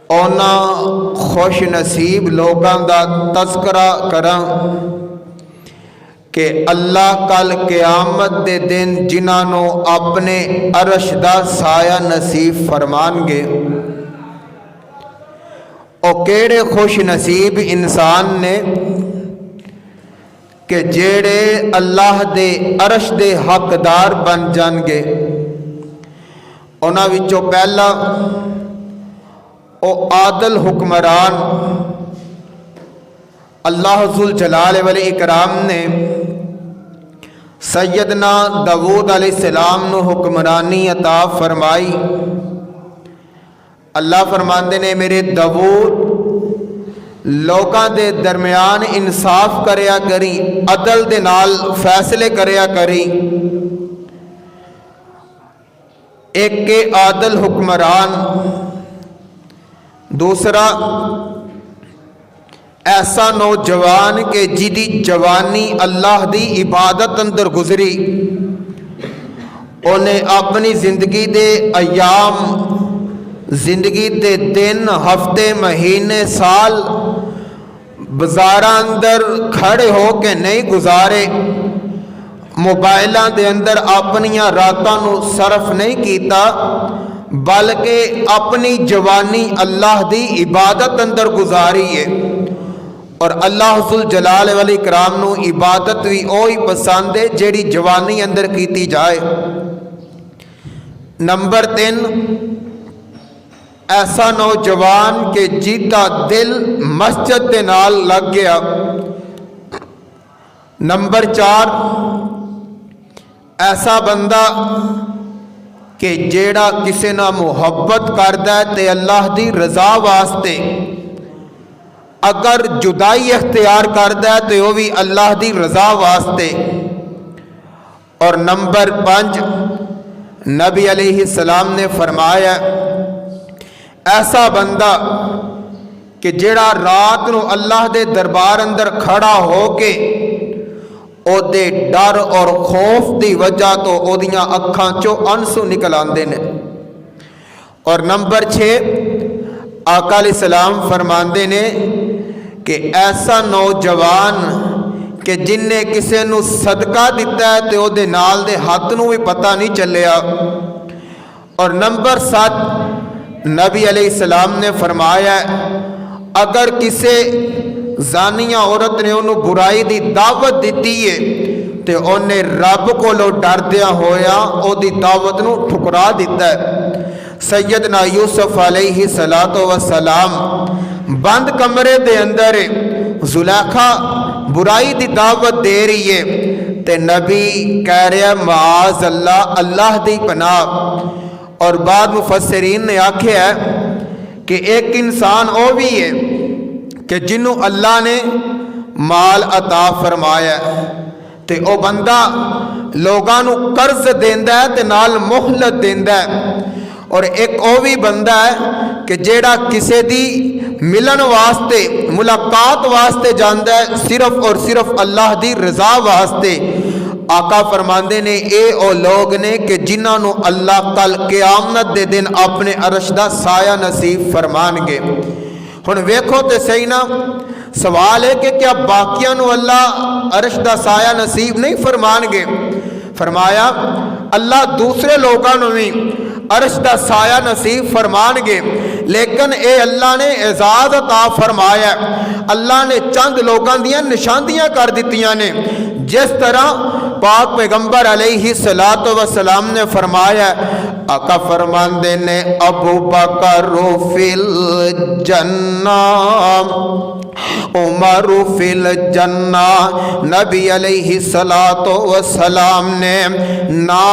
उन्हां खुश नसीब लोगों का तस्करा करा कि अल्लाह कल क़यामत दे दिन जिन्होंने अपने अरश दा साया नसीब फरमानगे। ओ केड़े खुश नसीब इंसान ने कि जेड़े अल्लाह दे अरश दे हकदार बन जाएंगे। उन्हां विचों पहला ओ आदल हुक्मरान अल्लाह जुल जलाल वल इकराम ने सैयदना दाऊद अलैहिस्सलाम नूं हुक्मरानी अता फरमाई। अल्लाह फरमाते ने मेरे दाऊद लोगों के दरमियान इंसाफ करया करी, अदल दे नाल फैसले करया करी। एक के आदल हुक्मरान, दूसरा ऐसा नौजवान के जिदी जवानी अल्लाह दी इबादत अंदर गुजरी, उन्हें अपनी जिंदगी दे अयाम, जिंदगी दे दिन, हफ्ते, महीने, साल बाजारां अंदर खड़े हो के नहीं गुजारे, मोबाइलों के अंदर अपनियां रातां नूं सर्फ नहीं कीता, बल्कि अपनी जवानी अल्लाह दी इबादत अंदर गुजारी है। और अल्लाह जुल जलाल वल इकराम नूं इबादत भी ओही पसंद है जिहड़ी जवानी अंदर कीती जाए। नंबर 3 ऐसा नौजवान के जिदा दिल मस्जिद के नाल लग गया। नंबर 4 ऐसा बंदा कि जेड़ा किसी ना मुहब्बत करदा है ते अल्लाह दी रजा वास्ते, अगर जुदाई इख्तियार करदा है तो वह भी अल्लाह दी रजा वास्ते। और नंबर 5 नबी अलैहिस्सलाम ने फरमाया ऐसा बंदा कि जेड़ा रात नूं अल्लाह दे दरबार अंदर खड़ा हो के ओदे डर और खौफ की वजह तो ओदियां अखां चों अंसू निकल आते हैं। और नंबर 6 आका अलैहिस्सलाम फरमाते ने कि ऐसा नौजवान कि जिन्हें किसी नूं सदका दिता है तो ओदे नाल दे हाथ नूं भी पता नहीं चलिया। और नंबर 7 नबी अलैहिस्सलाम ने फरमाया अगर किसी जानिया औरत ने उन्होंने बुराई की दावत दी है तो उन्हें रब कोलों डरदिया होया ओदी दावत नूं ठुकरा दिता है। सैयदना यूसुफ अलैहिस्सलातो वस्सलाम बंद कमरे दे अंदर जुलेखा बुराई की दावत दे रही है तो नबी कह रहा माज अल्लाह, अल्लाह दी पनाह। और बाद मुफस्सिरीन ने आख्या है कि एक इंसान वो भी है कि जिन्हों अल्लाह ने माल अता फरमाया तो वह बंदा लोगों को कर्ज देंदा है ते नाल मोहलत देंदा है। और एक वो भी बंदा है कि जेड़ा किसी दी मिलन वास्ते, मुलाकात वास्ते जाता है सिर्फ और सिर्फ अल्लाह दी रजा वास्ते। आका फरमाते ने ये ओ लोग ने कि जिन्होंने अल्लाह कल क़यामत दे दिन अपने अरश दा साया नसीब फरमानगे। हुण वेखो तो सही ना, सवाल है कि क्या बाकियां नूं अल्लाह अरश दा साया नसीब नहीं फरमानगे? फरमाया अल्लाह दूसरे लोगों नूं भी अरश दा साया नसीब फरमानगे, लेकिन ये अल्लाह ने एजाज अता फरमाया। अल्लाह ने चंद लोगों दियां निशानियां कर दित्तियां ने, जिस तरह पाक पैगंबर अलैहिस्सलातो वस्सलाम ने फरमाया। आका फरमाते ने अबू बकर फिल जन्ना, उमर फिल जन्ना। नबी अलैहिस्सलातो वस्सलाम ने ना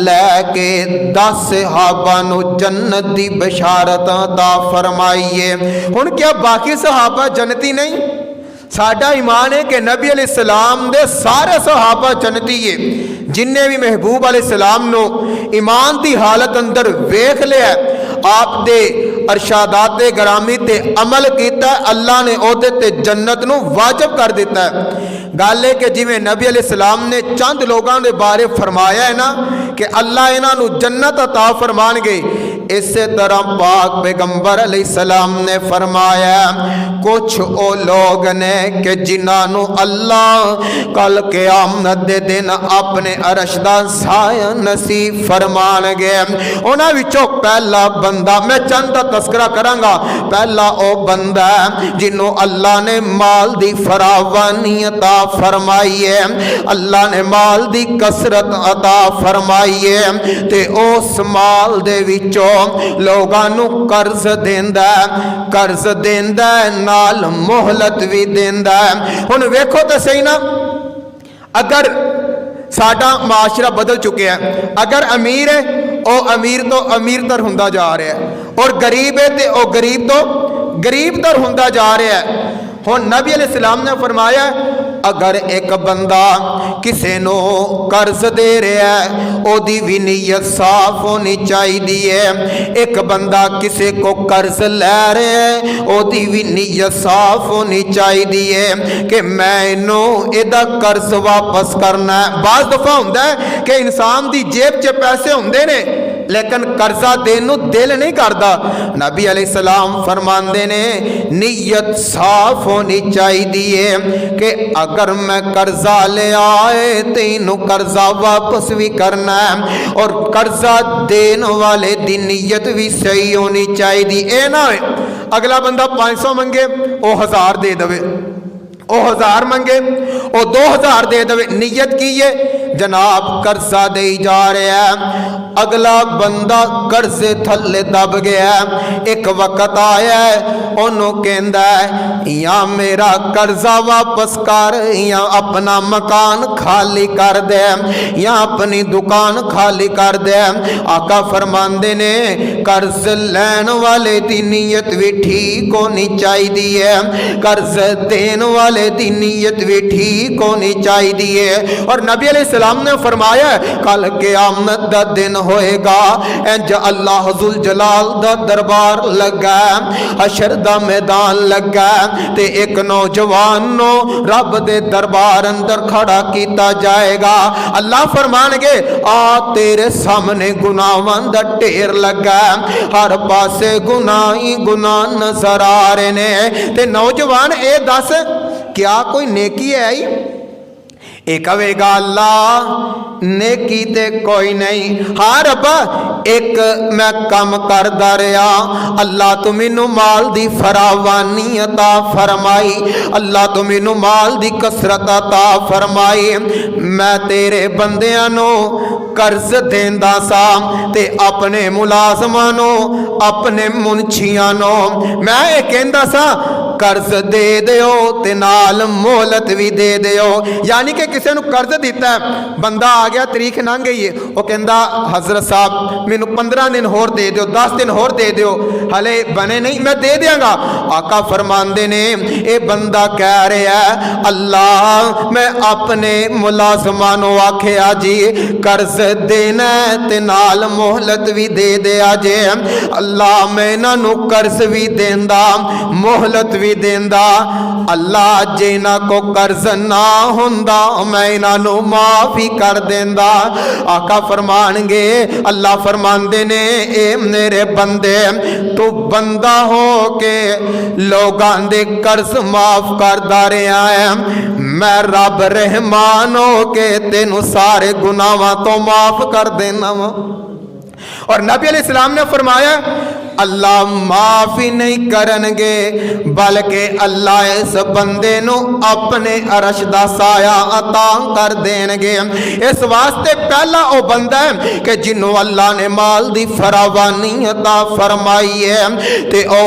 ले के 10 सहाबा नूं जन्नत दी बशारत अता फरमाई है। हुण क्या बाकी सहाबा जन्नती नहीं? साडा ईमान है कि नबी अलैहिस्सलाम दे सारे सहाबा जन्नती है। जिन्हें भी महबूब अलैहिस्सलाम नो ईमान की हालत अंदर वेख लिया, आप दे अरशादात गरामी ते अमल किया, अल्लाह ने ओदे ते जन्नत नूं वाजिब कर दिता है। गल है कि जिवें नबी अलैहिस्सलाम ने चंद लोगों के बारे फरमाया है ना कि अल्लाह इन्हां नूं जन्नत अता फरमाणगे, इसे तरह पाक पैगंबर अलैहिस्सलाम ने फरमाया कुछ ओ लोग ने कि जिन्होंने अल्लाह कल क़यामत दे दिन अपने अरश दा साया नसीब फरमानगे। उन्हां विचों पहला बंदा मैं चंद दा तस्करा करांगा। पहला ओ बंदा जिन्हों अल्लाह ने माल दी फरावानी अता फरमाई है, अल्लाह ने माल दी कसरत अता फरमाई है ते उस माल दे विचों लोगां नूं कर्ज देंदा, कर्ज देंदा नाल मोहलत भी देंदा। हुण वेखो तो सही ना, अगर साडा माशरा बदल चुके हैं, अगर अमीर है वह अमीर तो अमीरतर हुंदा जा रहा है और गरीब है तो वह गरीब तो गरीबतर हुंदा जा रहा है। हुण नबी अलैहिस्सलाम ने फरमाया अगर एक बंदा किसी नूं कर्ज दे रहा है ओदी भी नीयत साफ होनी चाहिए है। एक बंदा किसी को कर्ज लै रहा है ओदी भी नीयत साफ होनी चाहिए है कि मैं इनू इहदा कर्ज वापस करना है। बाज़ दफ़ा हुंदा है कि इंसान दी जेब च पैसे हुंदे ने लेकिन कर्जा देने नूं दिल नहीं करता। नबी अलैहिस्सलाम फरमांदे ने नीयत साफ होनी चाहिए कि अगर मैं कर्जा ले आए तो इनू कर्जा वापस भी करना है और कर्जा देने वाले की नीयत भी सही होनी चाहिए। ये ना हो अगला बंदा 500 मंगे वो 1000 दे दे, वो 1000 मंगे वो 2000 दे दे। नीयत की है जनाब कर्जा दे जा रहा है, अगला बंदा कर्जे थले दब गया। एक वक्त आया उन्होंने कहता है या मेरा कर्जा वापस कर या अपना मकान खाली कर दे या अपनी दुकान खाली कर दे। आका फरमांदे ने कर्ज लैन वाले की नीयत भी ठीक होनी चाहिए, कर्ज देन वाले की नीयत भी ठीक होनी चाहिए। और नबी अलैहिस्सलाम ने फरमाया कल क़यामत दा दिन होएगा इंज अल्लाह जुल जलाल दा दरबार लगा, हशर दा मैदान लगा ते एक नौजवान नो रब दे दरबार अंदर खड़ा किया जाएगा। अल्लाह फरमानगे आ तेरे सामने गुनाहां दा ढेर लगा, हर पासे गुनाह ही गुनाह नजर आ रहे ने ते नौजवान ए दस क्या कोई नेकी है आई? ये कहेगा अल्लाह नेकी ते कोई नहीं। हाँ रब्बा एक मैं कम करदा रहा, अल्लाह तू मैनू माल दी फरावानी अता फरमाई, अल्लाह तू मैनू माल दी कसरत अता फरमाई। मैं तेरे बंदियां नू कर्ज देंदा सा ते अपने मुलाजमां नू अपने मुंशियां नू मैं ये कहंदा सा कर्ज दे दिओ ते नाल मोहलत भी दे दिओ। यानी कि किसी ने कर्ज दिता है, बंदा आ गया तरीक लंघ गई है, वो कहता हजरत साहब मैनू 15 दिन होर दे दिओ, 10 दिन होर दे दिओ, हले बने नहीं मैं दे देंगा। आका फरमांदे ने ये बंदा कह रहा है अल्लाह मैं अपने मुलाजमां नू आखिया जी कर्ज देना ते नाल मोहलत भी दे दिया जे, अल्लाह मैं इन्हां नू कर्ज भी देंदा मोहलत भी देंदा। अल्लाह जे इन्हां को कर्ज ना हुंदा मैं इन्हां नू माफ ही कर देंदा। आका फरमानगे अल्लाह फरमांदे ने ए मेरे बंदे तू बंदा हो के लोगां दे कर्ज माफ करदा रहा है, मैं रब रहमान हो के तेनू सारे गुनाहां तो माफ कर देना वा। और नबी अलैहिस्सलाम ने फरमाया अल्लाह माफ ही नहीं करनगे बल्कि अल्लाह इस बंदे नू अपने अरश दा साया अता कर देंगे। इस वास्ते पहला वो बंदा है कि जिन्हों अल्लाह ने माल दी फरावानी अता फरमाई है ते ओ